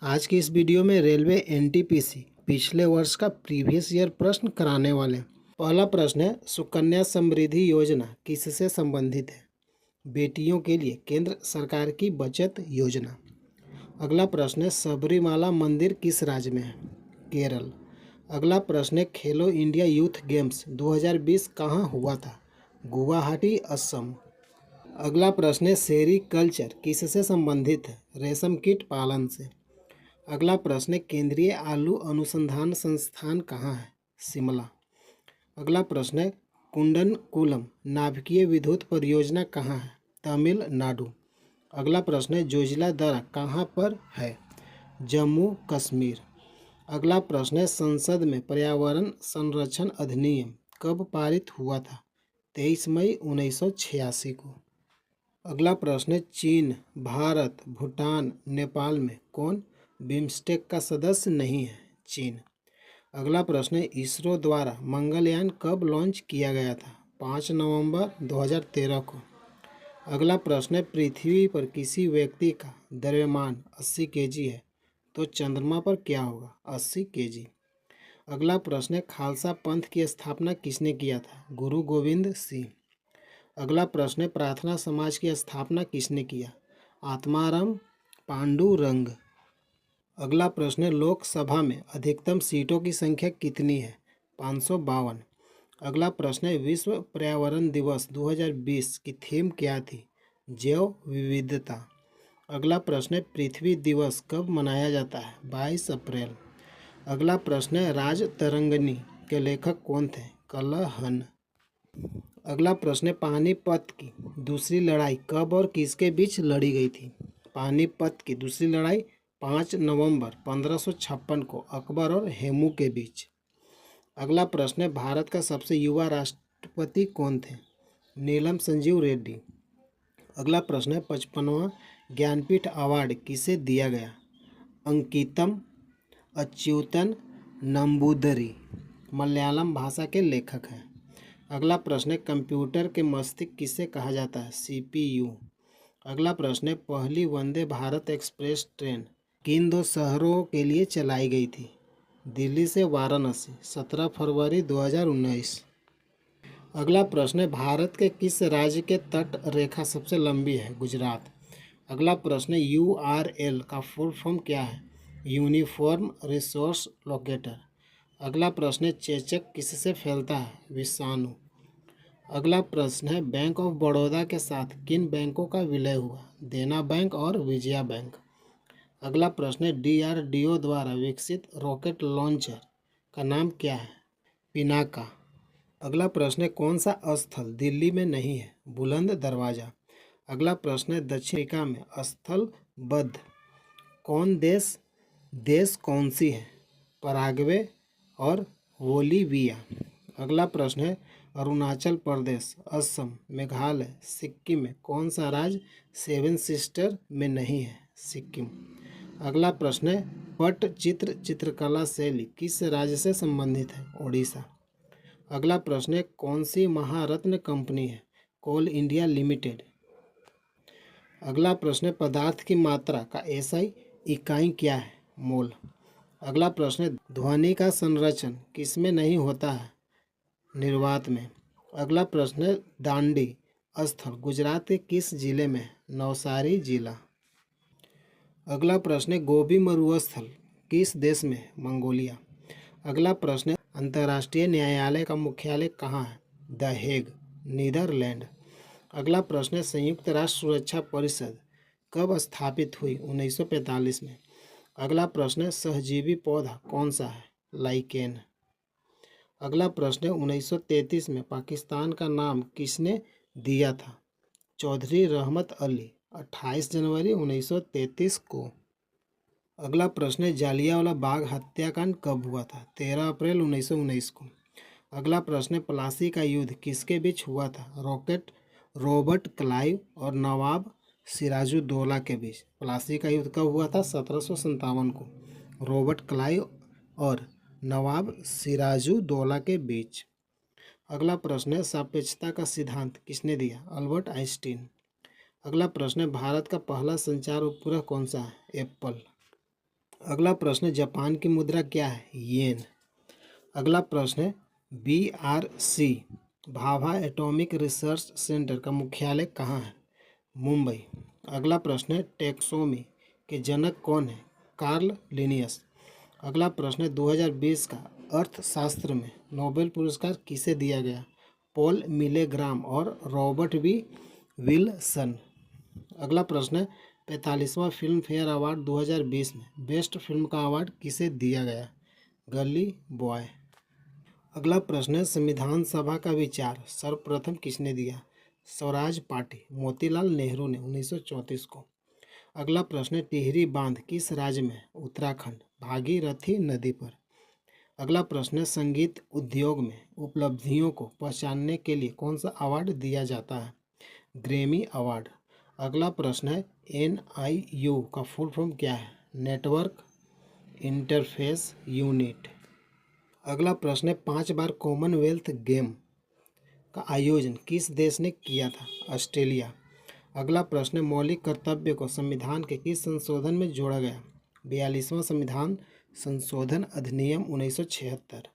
आज की इस वीडियो में रेलवे एनटीपीसी पिछले वर्ष का प्रीवियस ईयर प्रश्न कराने वाले हैं। पहला प्रश्न है, सुकन्या समृद्धि योजना किससे संबंधित है? बेटियों के लिए केंद्र सरकार की बचत योजना। अगला प्रश्न है, सबरीमाला मंदिर किस राज्य में है? केरल। अगला प्रश्न है, खेलो इंडिया यूथ गेम्स 2020 कहाँ हुआ था? गुवाहाटी, असम। अगला प्रश्न है, सेरीकल्चर किससे संबंधित है? रेशम कीट पालन से। अगला प्रश्न है, केंद्रीय आलू अनुसंधान संस्थान कहाँ है? शिमला। अगला प्रश्न है, कुंडनकुलम नाभिकीय विद्युत परियोजना कहाँ है? तमिलनाडु। अगला प्रश्न है, जोजिला दर्रा कहाँ पर है? जम्मू कश्मीर। अगला प्रश्न है, संसद में पर्यावरण संरक्षण अधिनियम कब पारित हुआ था? 23 मई 1986 को। अगला प्रश्न है, चीन, भारत, भूटान, नेपाल में कौन बिम्स्टेक का सदस्य नहीं है? चीन। अगला प्रश्न है, इसरो द्वारा मंगलयान कब लॉन्च किया गया था? 5 नवंबर 2013 को। अगला प्रश्न है, पृथ्वी पर किसी व्यक्ति का द्रव्यमान 80 केजी है तो चंद्रमा पर क्या होगा? 80 केजी। अगला प्रश्न है, खालसा पंथ की स्थापना किसने किया था? गुरु गोविंद सिंह। अगला प्रश्न है, प्रार्थना समाज की स्थापना किसने किया? आत्माराम पांडुरंग। अगला प्रश्न है, लोकसभा में अधिकतम सीटों की संख्या कितनी है? 552। अगला प्रश्न है, विश्व पर्यावरण दिवस 2020 की थीम क्या थी? जैव विविधता। अगला प्रश्न है, पृथ्वी दिवस कब मनाया जाता है? 22 अप्रैल। अगला प्रश्न है, राजतरंगिणी के लेखक कौन थे? कलहन। अगला प्रश्न है, पानीपत की दूसरी लड़ाई कब और किसके बीच लड़ी गई थी? पानीपत की दूसरी लड़ाई 5 नवंबर 1556 को अकबर और हेमू के बीच। अगला प्रश्न है, भारत का सबसे युवा राष्ट्रपति कौन थे? नीलम संजीव रेड्डी। अगला प्रश्न है, 55वां ज्ञानपीठ अवार्ड किसे दिया गया? अंकितम अच्युतन नंबूदरी मलयालम भाषा के लेखक हैं। अगला प्रश्न है, कंप्यूटर के मस्तिष्क किसे कहा जाता है? सीपीयू। अगला प्रश्न है, पहली वंदे भारत एक्सप्रेस ट्रेन किन दो शहरों के लिए चलाई गई थी? दिल्ली से वाराणसी, 17 फरवरी 2019। अगला प्रश्न है, भारत के किस राज्य के तट रेखा सबसे लंबी है? गुजरात। अगला प्रश्न है, यूआरएल का फुल फॉर्म क्या है? Uniform resource locator. अगला प्रश्न है, चेचक किससे फैलता है? विषाणु। अगला प्रश्न है, बैंक ऑफ बड़ौदा के साथ किन बैंकों का विलय हुआ? देना बैंक और विजया बैंक। अगला प्रश्न है, डीआरडीओ द्वारा विकसित रॉकेट लॉन्चर का नाम क्या है? पिनाका। अगला प्रश्न है, कौन सा स्थल दिल्ली में नहीं है? बुलंद दरवाजा। अगला प्रश्न है, दक्षिण अफ्रीका में स्थलबद्ध कौन देश कौन सी है? पराग्वे और बोलीविया। अगला प्रश्न है, अरुणाचल प्रदेश, असम, मेघालय, सिक्किम में कौन सा राज्य 7 सिस्टर में नहीं है? सिक्किम। अगला प्रश्न है, पट्टचित्र चित्रकला शैली किस राज्य से संबंधित है? ओडिशा। अगला प्रश्न है, कौन सी महारत्न कंपनी है? कोल इंडिया लिमिटेड। अगला प्रश्न है, पदार्थ की मात्रा का एसआई इकाई क्या है? मोल। अगला प्रश्न है, ध्वनि का संरक्षण किसमें नहीं होता है? निर्वात में। अगला प्रश्न है, दांडी स्थल गुजरात के किस जिले में है? नवसारी जिला। अगला प्रश्न है, गोबी मरुस्थल किस देश में है? मंगोलिया। अगला प्रश्न है, अंतर्राष्ट्रीय न्यायालय का मुख्यालय कहाँ है? The Hague, Netherlands. अगला प्रश्न है, संयुक्त राष्ट्र सुरक्षा परिषद कब स्थापित हुई? 1945 में। अगला प्रश्न है, सहजीवी पौधा कौन सा है? लाइकेन। अगला प्रश्न है, 1933 में पाकिस्तान का नाम किसने दिया था? चौधरी रहमत अली, 28 जनवरी 1933 को। अगला प्रश्न है, जालियांवाला बाग हत्याकांड कब हुआ था? 13 अप्रैल 1919 को। अगला प्रश्न है, प्लासी का युद्ध किसके बीच हुआ था? रॉबर्ट क्लाइव और नवाब सिराजुद्दौला के बीच। प्लासी का युद्ध कब हुआ था? 1757 को। रॉबर्ट क्लाइव और नवाब सिराजुद्दौला के बीच। अगला प्रश्न है, सापेक्षता का सिद्धांत किसने दिया? Albert Einstein. अगला प्रश्न है, भारत का पहला संचार उपग्रह कौन सा है? एप्पल। अगला प्रश्न है, जापान की मुद्रा क्या है? येन। अगला प्रश्न है, BRC Bhabha atomic research centre का मुख्यालय कहाँ है? मुंबई। अगला प्रश्न है, टैक्सोमी के जनक कौन है? Karl Linnaeus. अगला प्रश्न है, 2020 का अर्थशास्त्र में नोबेल पुरस्कार किसे दिया गया? पॉल मिलेग्राम और रॉबर्ट बी विल्सन। अगला प्रश्न है, 45वां फिल्म फेयर अवार्ड 2020 में बेस्ट फिल्म का अवार्ड किसे दिया गया? गली बॉय। अगला प्रश्न है, संविधान सभा का विचार सर्वप्रथम किसने दिया? स्वराज पार्टी मोतीलाल नेहरू ने 1934 को। अगला प्रश्न है, टिहरी बांध किस राज्य में? उत्तराखंड, भागीरथी नदी पर। अगला प्रश्न है, संगीत उद्योग में उपलब्धियों को पहचानने के लिए कौन सा अवार्ड दिया जाता है? Grammy award. अगला प्रश्न है, NIU का फुल फॉर्म क्या है? Network interface unit. अगला प्रश्न है, 5 बार कॉमनवेल्थ गेम का आयोजन किस देश ने किया था? ऑस्ट्रेलिया। अगला प्रश्न है, मौलिक कर्तव्य को संविधान के किस संशोधन में जोड़ा गया? 42वां संविधान संशोधन अधिनियम 1976।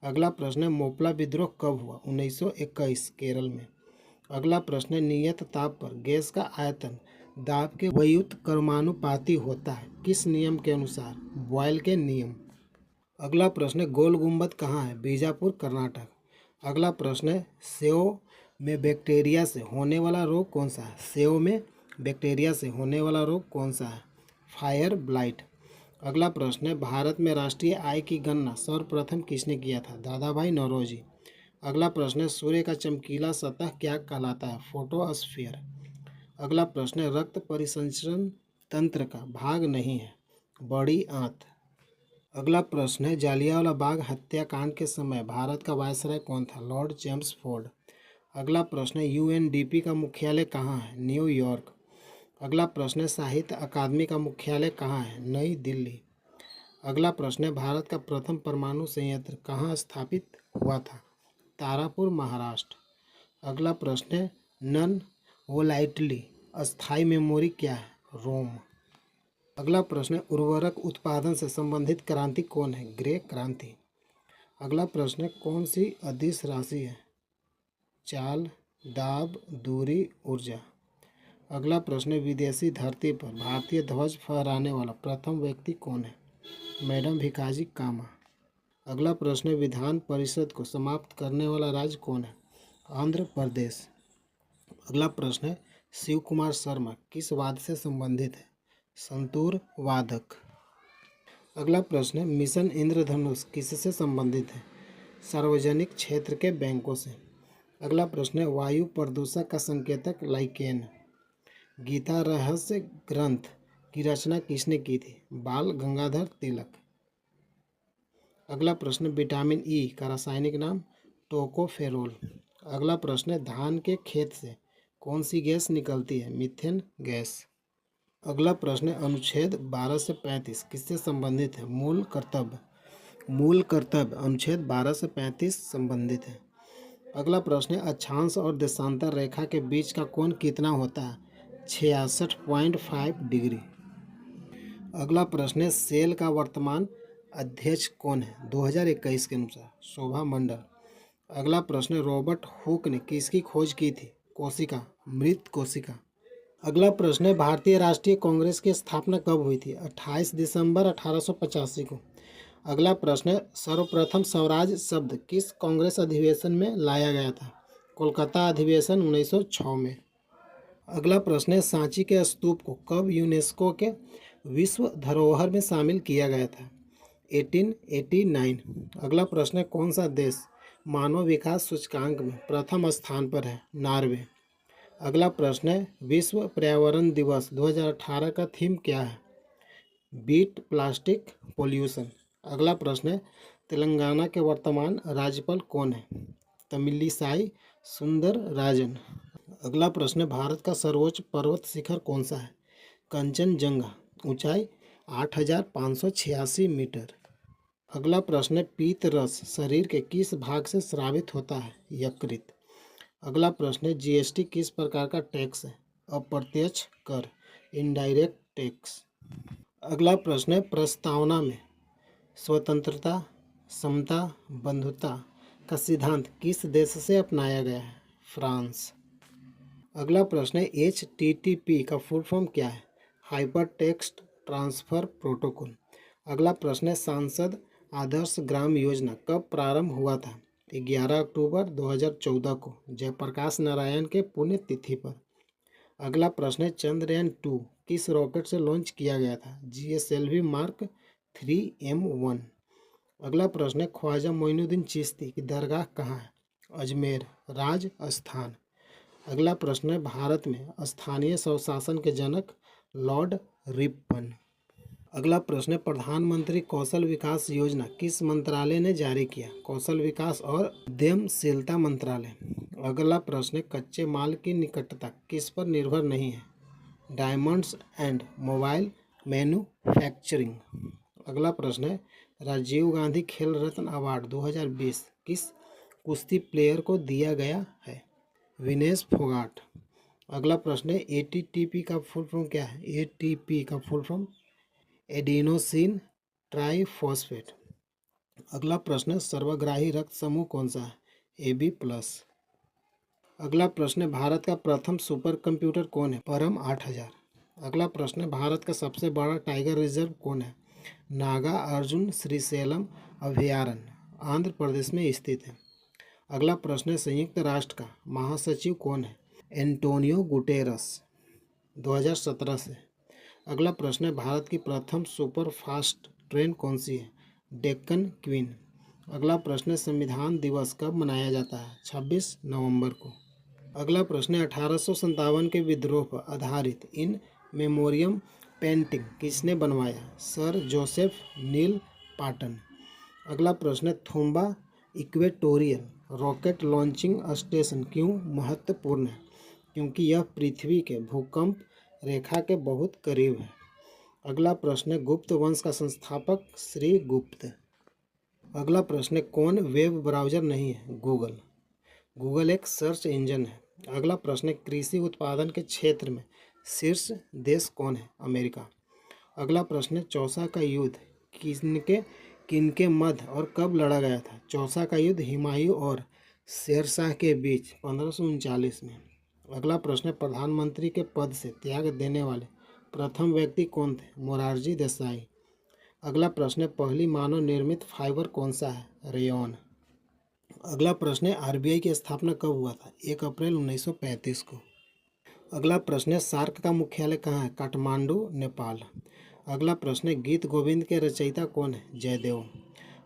अगला प्रश्न है, मोपला विद्रोह कब हुआ? 1921 केरल में। अगला प्रश्न है, नियत ताप पर गैस का आयतन दाब के व्युत्क्रमानुपाती होता है किस नियम के अनुसार? बॉयल के नियम। अगला प्रश्न है, गोल गुंबद कहाँ है? बीजापुर, कर्नाटक। अगला प्रश्न है, सेव में बैक्टीरिया से होने वाला रोग कौन सा है? सेव में बैक्टीरिया से होने वाला रोग कौन सा है? Fire blight. अगला प्रश्न है, भारत में राष्ट्रीय आय की गणना सर्वप्रथम किसने किया था? दादाभाई नौरोजी। अगला प्रश्न है, सूर्य का चमकीला सतह क्या कहलाता है? फोटोस्फीयर। अगला प्रश्न है, रक्त परिसंचरण तंत्र का भाग नहीं है? बड़ी आंत। अगला प्रश्न है, जालियांवाला बाग हत्याकांड के समय भारत का वायसराय कौन था? Lord Chelmsford. अगला प्रश्न है, UNDP का मुख्यालय कहाँ है? न्यूयॉर्क। अगला प्रश्न है, साहित्य अकादमी का मुख्यालय कहाँ है? नई दिल्ली। अगला प्रश्न है, भारत का प्रथम परमाणु संयंत्र कहाँ स्थापित हुआ था? तारापुर, महाराष्ट्र। अगला प्रश्न है, नन वोलाइटली अस्थायी मेमोरी क्या है? रोम। अगला प्रश्न है, उर्वरक उत्पादन से संबंधित क्रांति कौन है? ग्रे क्रांति। अगला प्रश्न है, कौन सी अदिश राशि है? चाल, दाब, दूरी, ऊर्जा। अगला प्रश्न है, विदेशी धरती पर भारतीय ध्वज फहराने वाला प्रथम व्यक्ति कौन है? मैडम भिकाजी कामा। अगला प्रश्न है, विधान परिषद को समाप्त करने वाला राज्य कौन है? आंध्र प्रदेश। अगला प्रश्न है, शिव कुमार शर्मा किस वाद से संबंधित है? संतूर वादक। अगला प्रश्न है, मिशन इंद्रधनुष किससे संबंधित है? सार्वजनिक क्षेत्र के बैंकों से। अगला प्रश्न है, वायु प्रदूषक का संकेतक लाइकेन। गीता रहस्य ग्रंथ की रचना किसने की थी? बाल गंगाधर तिलक। अगला प्रश्न, विटामिन ई का रासायनिक नाम? टोकोफेरोल। अगला प्रश्न है, धान के खेत से कौन सी गैस निकलती है? Methane gas. अगला प्रश्न है, अनुच्छेद 12 से 35 किससे संबंधित है? मूल कर्तव्य। मूल कर्तव्य अनुच्छेद 12 से 35 संबंधित है। अगला प्रश्न है, अक्षांश और देशांतर रेखा के बीच का कोण कितना होता है? 66.5 डिग्री। अगला प्रश्न है, सेल का वर्तमान अध्यक्ष कौन है? 2021 के अनुसार शोभा मंडल। अगला प्रश्न है, रॉबर्ट हुक ने किसकी खोज की थी? कोशिका, मृत कोशिका। अगला प्रश्न है, भारतीय राष्ट्रीय कांग्रेस की स्थापना कब हुई थी? 28 दिसंबर 1885 को। अगला प्रश्न है, सर्वप्रथम स्वराज शब्द किस कांग्रेस अधिवेशन में लाया गया था? कोलकाता अधिवेशन 1906 में। अगला प्रश्न है, सांची के स्तूप को कब यूनेस्को के विश्व धरोहर में शामिल किया गया था? 1889। अगला प्रश्न है, कौन सा देश मानव विकास सूचकांक में प्रथम स्थान पर है? नॉर्वे। अगला प्रश्न है, विश्व पर्यावरण दिवस 2018 का थीम क्या है? Beat plastic pollution. अगला प्रश्न है, तेलंगाना के वर्तमान राज्यपाल कौन है? तमिलिसाई सुंदरराजन। अगला प्रश्न है, भारत का सर्वोच्च पर्वत शिखर कौन सा है? कंचनजंगा, ऊंचाई 8586 मीटर। अगला प्रश्न है, पीत रस शरीर के किस भाग से स्रावित होता है? यकृत। अगला प्रश्न है, GST किस प्रकार का टैक्स है? अप्रत्यक्ष कर, इनडायरेक्ट टैक्स। अगला प्रश्न है, प्रस्तावना में स्वतंत्रता, समता, बंधुता का सिद्धांत किस देश से अपनाया गया है? फ्रांस। अगला प्रश्न है, HTTP का फुल फॉर्म क्या है? Hyper text transfer protocol. अगला प्रश्न है, सांसद आदर्श ग्राम योजना कब प्रारंभ हुआ था? 11 अक्टूबर 2014 को जयप्रकाश नारायण के पुण्यतिथि पर। अगला प्रश्न है, चंद्रयान-2 किस रॉकेट से लॉन्च किया गया था? GSLV mark 3M1। अगला प्रश्न है, ख्वाजा मोइनुद्दीन चिश्ती की दरगाह कहाँ है? अजमेर, राजस्थान। अगला प्रश्न है, भारत में स्थानीय स्वशासन के जनक लॉर्ड रिपन। अगला प्रश्न है, प्रधानमंत्री कौशल विकास योजना किस मंत्रालय ने जारी किया? कौशल विकास और उद्यमशीलता मंत्रालय। अगला प्रश्न है, कच्चे माल की निकटता किस पर निर्भर नहीं है? Diamonds and mobile manufacturing. अगला प्रश्न है, राजीव गांधी खेल रत्न अवार्ड 2020 किस कुश्ती प्लेयर को दिया गया है? विनेश फोगाट। अगला प्रश्न है, ATTP का फुल फॉर्म क्या है? ATP का फुल फॉर्म एडिनोसिन ट्राइफॉस्फेट। अगला प्रश्न है, सर्वग्राही रक्त समूह कौन सा है? AB+। अगला प्रश्न है, भारत का प्रथम सुपर कंप्यूटर कौन है? परम 8000। अगला प्रश्न है, भारत का सबसे बड़ा टाइगर रिजर्व कौन है? नागा अर्जुन श्रीशैलम अभयारण्य आंध्र प्रदेश में स्थित है। अगला प्रश्न है, संयुक्त राष्ट्र का महासचिव कौन है? एंटोनियो गुटेरस 2017 से। अगला प्रश्न है, भारत की प्रथम सुपर फास्ट ट्रेन कौन सी है? डेक्कन क्वीन। अगला प्रश्न है, संविधान दिवस कब मनाया जाता है? 26 नवंबर को। अगला प्रश्न है, 1857 के विद्रोह पर आधारित इन मेमोरियम पेंटिंग किसने बनवाया? सर जोसेफ नील पाटन। अगला प्रश्न है, थूम्बा इक्वेटोरियल रॉकेट लॉन्चिंग स्टेशन क्यों महत्वपूर्ण है? क्योंकि यह पृथ्वी के भूकंप रेखा के बहुत करीब है। अगला प्रश्न है, गुप्त वंश का संस्थापक श्री गुप्त। अगला प्रश्न है, कौन वेब ब्राउज़र नहीं है? गूगल। गूगल एक सर्च इंजन है। अगला प्रश्न है, कृषि उत्पादन के क्षेत्र में शीर्ष देश कौन है? अमेरिका। अगला प्रश्न है, चौसा का युद्ध किनके मध्य और कब लड़ा गया था? चौसा का युद्ध हुमायूं और शेरशाह के बीच 1539 में। अगला प्रश्न है, प्रधानमंत्री के पद से त्याग देने वाले प्रथम व्यक्ति कौन थे? मोरारजी देसाई। अगला प्रश्न है, पहली मानव निर्मित फाइबर कौन सा है? रेयॉन। अगला प्रश्न है, RBI की स्थापना कब हुआ था? 1 अप्रैल 1935 को। अगला प्रश्न है, सार्क का मुख्यालय कहाँ है? काठमांडू, नेपाल। अगला प्रश्न है, गीत गोविंद के रचयिता कौन है? जयदेव।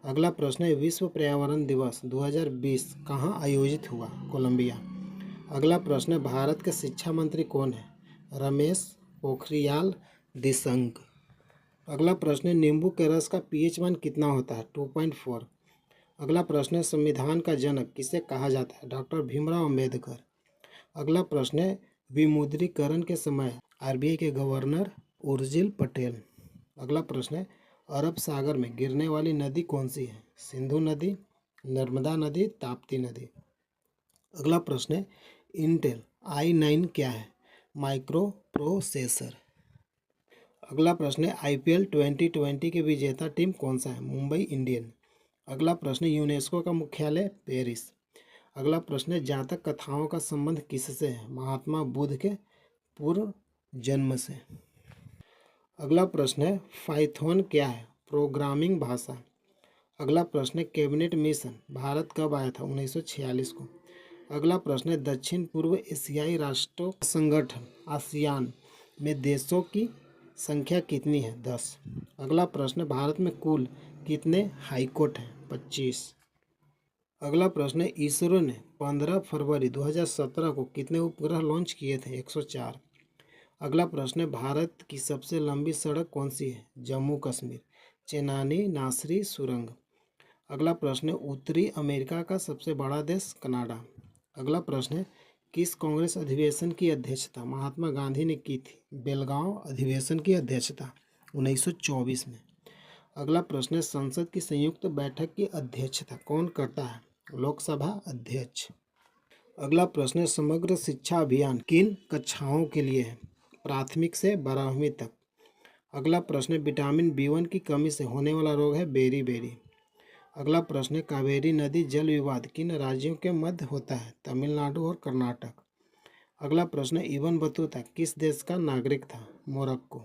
अगला प्रश्न है, विश्व पर्यावरण दिवस 2020 कहाँ आयोजित हुआ? कोलंबिया। अगला प्रश्न है, भारत के शिक्षा मंत्री कौन है? रमेश पोखरियाल निशंक। अगला प्रश्न है, नींबू के रस का pH मान कितना होता है? 2.4। अगला प्रश्न है, संविधान का जनक किसे कहा जाता है? डॉक्टर भीमराव अंबेडकर। अगला प्रश्न है, विमुद्रीकरण के समय RBI के गवर्नर उर्जिल पटेल। अगला प्रश्न है, अरब सागर में गिरने वाली नदी कौन सी है? सिंधु नदी, नर्मदा नदी, ताप्ती नदी। अगला प्रश्न है, इंटेल i9 क्या है? Micro processor. अगला प्रश्न है, IPL 2020 के विजेता टीम कौन सा है? मुंबई इंडियन। अगला प्रश्न है, यूनेस्को का मुख्यालय पेरिस। अगला प्रश्न है, जातक कथाओं का संबंध किससे है? महात्मा बुद्ध के पूर्व जन्म से। अगला प्रश्न है, पाइथन क्या है? प्रोग्रामिंग भाषा। अगला प्रश्न है, कैबिनेट मिशन भारत कब आया था? 1946 को। अगला प्रश्न है, दक्षिण पूर्व एशियाई राष्ट्रों का संगठन आसियान में देशों की संख्या कितनी है? 10। अगला प्रश्न है, भारत में कुल कितने हाईकोर्ट हैं? 25। अगला प्रश्न है, इसरो ने 15 फरवरी 2017 को कितने उपग्रह लॉन्च किए थे? 104। अगला प्रश्न है, भारत की सबसे लंबी सड़क कौन सी है? जम्मू कश्मीर चेनानी नासरी सुरंग। अगला प्रश्न है, उत्तरी अमेरिका का सबसे बड़ा देश? कनाडा। अगला प्रश्न है, किस कांग्रेस अधिवेशन की अध्यक्षता महात्मा गांधी ने की थी? बेलगांव अधिवेशन की अध्यक्षता 1924 में। अगला प्रश्न है, संसद की संयुक्त बैठक की अध्यक्षता कौन करता है? लोकसभा अध्यक्ष। अगला प्रश्न है, समग्र शिक्षा अभियान किन कक्षाओं के लिए है? प्राथमिक से 12वीं तक। अगला प्रश्न है विटामिन B1 की कमी से होने वाला रोग है बेरी बेरी। अगला प्रश्न है कावेरी नदी जल विवाद किन राज्यों के मध्य होता है? तमिलनाडु और कर्नाटक। अगला प्रश्न है इब्न बतूता किस देश का नागरिक था? मोरक्को।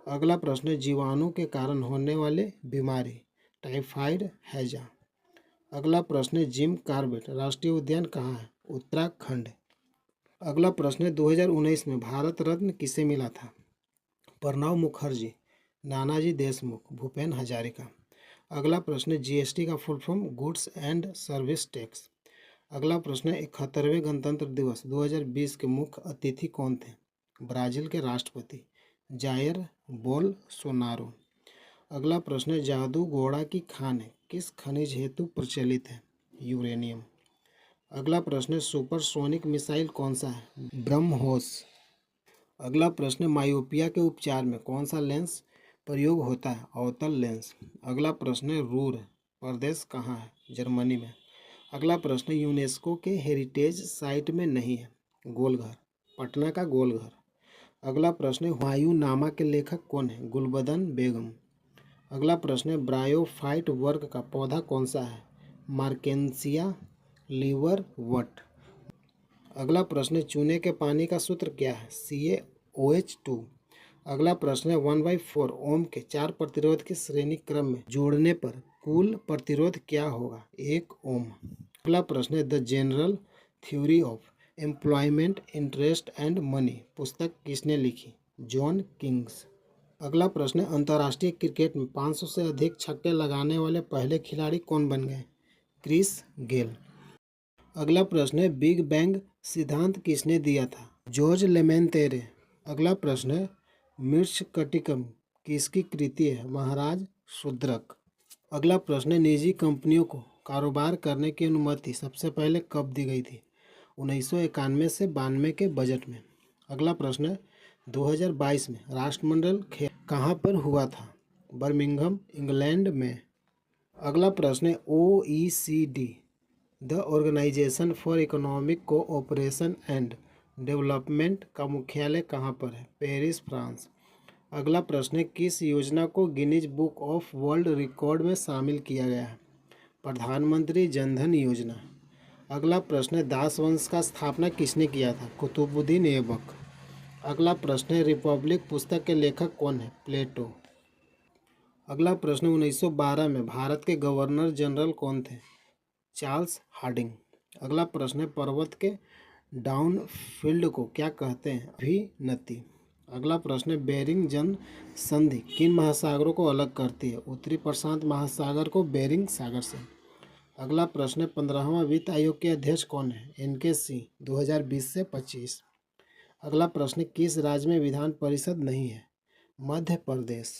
अगला प्रश्न है जीवाणु के कारण होने वाले बीमारी? टाइफाइड, हैजा। अगला प्रश्न है जिम कॉर्बेट राष्ट्रीय उद्यान कहाँ है? उत्तराखंड। अगला प्रश्न है 2019 में भारत रत्न किसे मिला था? प्रणब मुखर्जी, नानाजी देशमुख, भूपेन हजारिका। अगला प्रश्न है जीएसटी का full form goods and service tax. अगला प्रश्न है 71वें गणतंत्र दिवस 2020 के मुख्य अतिथि कौन थे? ब्राज़ील के राष्ट्रपति जायर बोल्सोनारो। अगला प्रश्न है जादू घोड़ा की खान किस खनिज हेतु प्रचलित है? यूरेनियम। अगला प्रश्न है सुपरसोनिक मिसाइल कौन सा है? ब्रह्मोस। अगला प्रश्न है मायोपिया के उपचार में कौन सा लेंस प्रयोग होता है? अवतल लेंस। अगला प्रश्न है रूर प्रदेश कहाँ है? जर्मनी में। अगला प्रश्न है यूनेस्को के हेरिटेज साइट में नहीं है? गोलघर, पटना का गोलघर। अगला प्रश्न है हुमायूं के लेखक कौन है? गुलबदन बेगम। अगला प्रश्न है ब्रायोफाइट वर्ग का पौधा कौन सा है? मार्केंसिया लीवरवट। अगला प्रश्न है चूने के पानी का सूत्र क्या है? CaOH2। अगला प्रश्न है 1/4 ओम के 4 प्रतिरोध के श्रेणी क्रम में जोड़ने पर कुल प्रतिरोध क्या होगा? 1 ओम। अगला प्रश्न है the general theory of employment interest and money पुस्तक किसने लिखी? John Kings. अगला प्रश्न है अंतर्राष्ट्रीय क्रिकेट में 500 से अधिक छक्के लगाने वाले पहले खिलाड़ी कौन बन गए? Chris Gayle. अगला प्रश्न है बिग बैंग सिद्धांत किसने दिया था? George Lemaitre. अगला प्रश्न है मृच्छकटिकम किसकी कृति है? महाराज शूद्रक। अगला प्रश्न है निजी कंपनियों को कारोबार करने की अनुमति सबसे पहले कब दी गई थी? 1991 से 92 के बजट में। अगला प्रश्न है 2022 में राष्ट्रमंडल खेल कहाँ पर हुआ था? बर्मिंघम, इंग्लैंड में। अगला प्रश्न है OECD the organisation for economic cooperation and development का मुख्यालय कहाँ पर है? Paris, France. अगला प्रश्न है किस योजना को Guinness book of world record में शामिल किया गया है? प्रधानमंत्री जनधन योजना। अगला प्रश्न है दास वंश का स्थापना किसने किया था? कुतुबुद्दीन ऐबक। अगला प्रश्न है रिपब्लिक पुस्तक के लेखक कौन है? प्लेटो। अगला प्रश्न 1912 में भारत के गवर्नर जनरल कौन थे? Charles Hardinge. अगला प्रश्न है पर्वत के डाउन फील्ड को क्या कहते हैं? अभिनति। अगला प्रश्न है बेरिंग जन संधि किन महासागरों को अलग करती है? उत्तरी प्रशांत महासागर को बेरिंग सागर से। अगला प्रश्न है 15वां वित्त आयोग के अध्यक्ष कौन है? NK सिंह, 2020 से 25। अगला प्रश्न किस राज्य में विधान परिषद नहीं है? मध्य प्रदेश।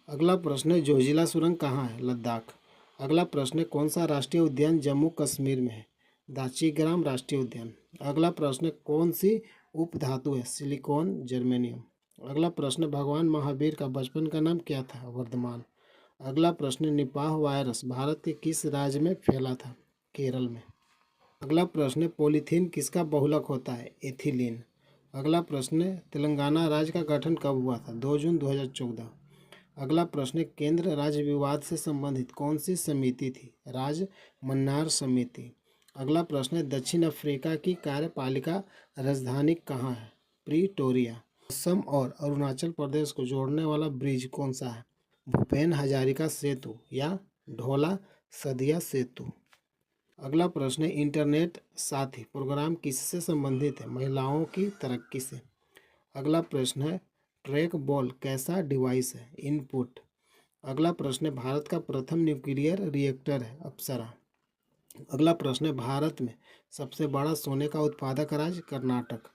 अगला प्रश्न है जोजिला सुरंग कहाँ है? लद्दाख। अगला प्रश्न है कौन सा राष्ट्रीय उद्यान जम्मू कश्मीर में है? दाचिग्राम राष्ट्रीय उद्यान। अगला प्रश्न कौन सी उपधातु है? Silicon, germanium. अगला प्रश्न भगवान महावीर का बचपन का नाम क्या था? वर्धमान। अगला प्रश्न निपाह वायरस भारत के किस राज्य में फैला था? केरल में। अगला प्रश्न पॉलीथीन किसका बहुलक होता है? एथिलीन। अगला प्रश्न तेलंगाना राज्य का गठन कब हुआ था? 2 जून 2014। अगला प्रश्न केंद्र राज्य विवाद से संबंधित कौन सी समिति थी? राज मन्नार समिति। अगला प्रश्न दक्षिण अफ्रीका की कार्यपालिका राजधानी कहाँ है? प्रीटोरिया। असम और अरुणाचल प्रदेश को जोड़ने वाला ब्रिज कौन सा है? भूपेन हजारिका सेतु या ढोला सदिया सेतु। अगला प्रश्न इंटरनेट साथी प्रोग्राम किससे संबंधित है? महिलाओं की तरक्की से। अगला प्रश्न है ट्रैक बॉल कैसा डिवाइस है? इनपुट। अगला प्रश्न भारत का प्रथम न्यूक्लियर रिएक्टर है? अप्सरा। अगला प्रश्न भारत में सबसे बड़ा सोने का उत्पादक राज्य? कर्नाटक।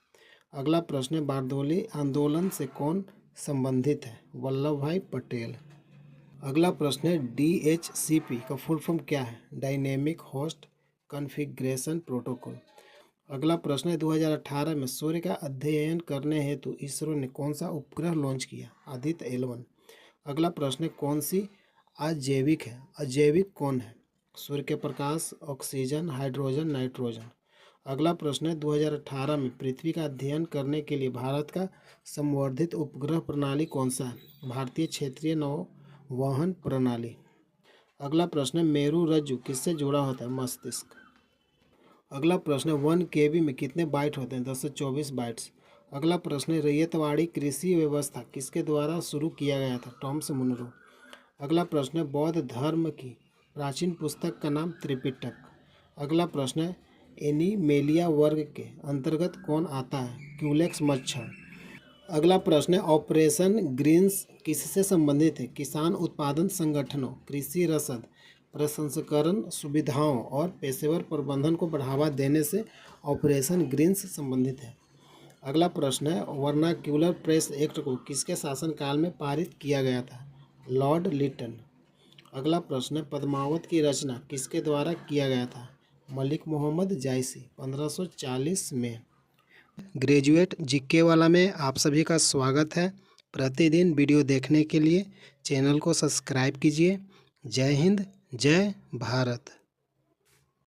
अगला प्रश्न बारदोली आंदोलन से कौन संबंधित है? वल्लभ भाई पटेल। अगला प्रश्न है DHCP का फुल फॉर्म क्या है? Dynamic host configuration protocol. अगला प्रश्न है 2018 में सूर्य का अध्ययन करने हेतु इसरो ने कौन सा उपग्रह लॉन्च किया? आदित्य L1। अगला प्रश्न कौन सी अजैविक है? अजैविक कौन है? सूर्य के प्रकाश, ऑक्सीजन, हाइड्रोजन, नाइट्रोजन। अगला प्रश्न है 2018 में पृथ्वी का अध्ययन करने के लिए भारत का संवर्धित उपग्रह प्रणाली कौन सा है? भारतीय क्षेत्रीय नौवहन प्रणाली। अगला प्रश्न है मेरू रज्जु किससे जुड़ा होता है? मस्तिष्क। अगला प्रश्न है 1 KB में कितने बाइट होते हैं? 10 से 24 बाइट्स। अगला प्रश्न है रैयतवाड़ी कृषि व्यवस्था किसके द्वारा शुरू किया गया था? Thomas Munro. अगला प्रश्न है बौद्ध धर्म की प्राचीन पुस्तक का नाम त्रिपिटक। अगला प्रश्न है एनीमेलिया वर्ग के अंतर्गत कौन आता है? क्यूलेक्स मच्छर। अगला प्रश्न है ऑपरेशन ग्रीन्स किससे संबंधित है? किसान उत्पादन संगठनों, कृषि रसद प्रसंस्करण सुविधाओं और पेशेवर प्रबंधन को बढ़ावा देने से ऑपरेशन ग्रीन्स संबंधित है। अगला प्रश्न है वर्नाक्यूलर प्रेस एक्ट को किसके शासनकाल में पारित किया गया था? लॉर्ड लिटन। अगला प्रश्न है पद्मावत की रचना किसके द्वारा किया गया था? मलिक मोहम्मद जायसी 1540 में। ग्रेजुएट जीके वाला में आप सभी का स्वागत है। प्रतिदिन वीडियो देखने के लिए चैनल को सब्सक्राइब कीजिए। जय हिंद, जय भारत।